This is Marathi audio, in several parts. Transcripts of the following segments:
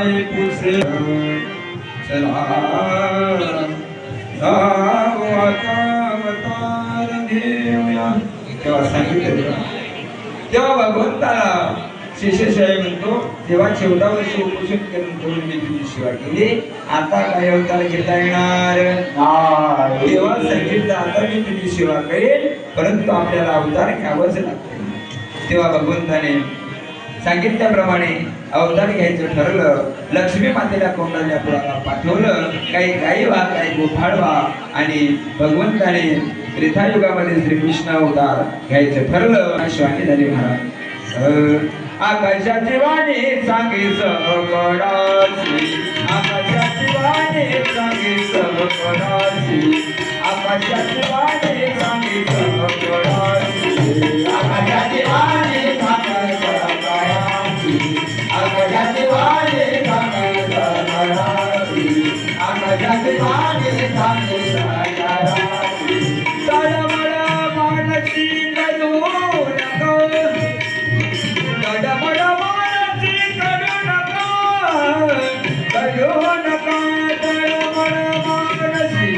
पाय पुसे चला अवतार घेऊया. तेव्हा सांगितलं तेव्हा भगवंताला शेषशाही म्हणतो तेव्हा 14 वर्ष उपोषण करून मी तुझी सेवा केली, आता काय अवतार घेता येणार नाही. तेव्हा सांगितलं आता मी तुझी सेवा करेल, परंतु आपल्याला अवतार घ्यावंच लागते. तेव्हा भगवंताने सांगितल्याप्रमाणे अवतार घ्यायचं ठरलं. लक्ष्मी मातेला कौंडल्यापुराला पाठवलं. काही गाई व्हा, काही गोपाळ व्हा, आणि भगवंताने त्रेतायुगामध्ये श्रीकृष्ण अवतार घ्यायचं ठरलं. शिवानी झाली महाराज. आकाशाची वाणी सांगे सकळासी, आकाशाची वाणी सांगे सकळासी, आकाशाची वाणी सांगे सकळासी, आकाशाची वाणी सांगे सकळासी, आकाशाची वाणी सांगे सकळासी, आकाशाची वाणी सांगे सकळासी. तळमळ मानसी करू नका, तळमळ मानसी करू नका, करू नका, तळमळ मानसी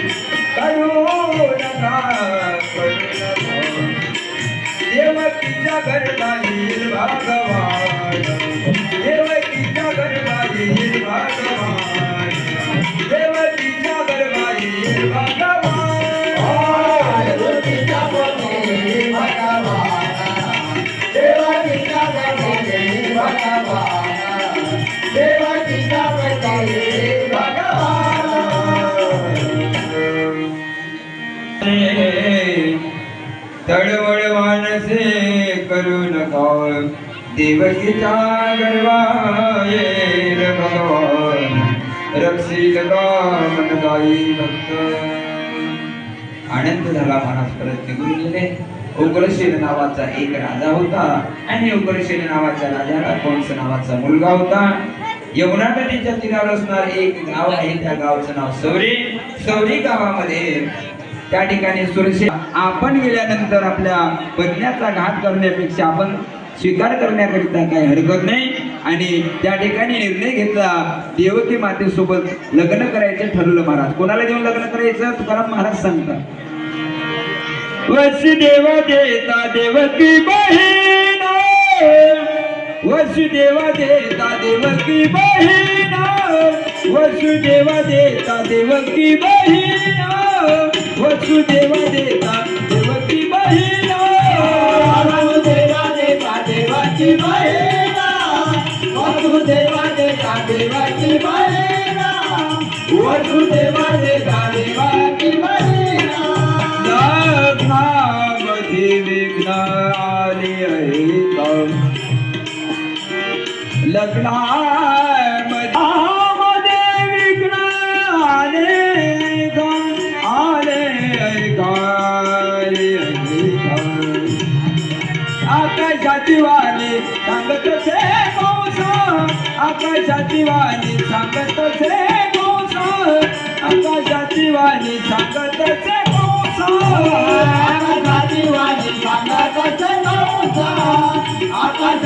करू नका, करू नका. देवकीच्या गर्भातील भगवान, देवकीच्या गर्भातील भगवान, देवकीच्या गर्भातील भगवान, देवकीच्या गर्भातील भगवान, देवकीच्या गर्भातील भगवान, देवकीच्या गर्भातील भगवान. तळमळ मानसे करू नका, देवकीच्या गर्भातील भगवान, रक्षील मन गाई भक्त. आनंद झाला. महाराज परत निघून गेले. उग्रसेन नावाचा एक राजा होता, आणि उग्रसेन नावाच्या राजाला कंस नावाचा मुलगा होता. यमुना नदीच्या तीरावर असणार एक गाव आहे, त्या गावाचं नाव सौरी. सौरी गावामध्ये त्या ठिकाणी सुरसेन आपण गेल्यानंतर आपल्या पत्न्याचा घात करण्यापेक्षा आपण स्वीकार करण्याकरिता काही हरकत नाही, आणि त्या ठिकाणी निर्णय घेतला. देवकी मातेसोबत लग्न करायचं ठरवलं. महाराज कोणाला देऊन लग्न करायचं? तुकाराम महाराज सांगतात, वसुदेव देता देवकी बहीण, वसुदेव देता देवकी बहीण, वसुदेव देता देवकी बहीण, वसुदेव देता देवकी बहीण, वसुदेव देता देवकी बहीण, वसुदेव देता देवकी बहीण, वसुदेव देता देवकी बहीण. लग्नामध्ये विघ्न आले आहेत, लग्नामध्ये विघ्न आले आले. आकाशाची वाणी सांगत से कंस, आकाशाची वाणी सांगत से कंस, आकाशाची वाणी सांगत से कंस, आकाशाची वाणी सांगत से कंस, आकाशाची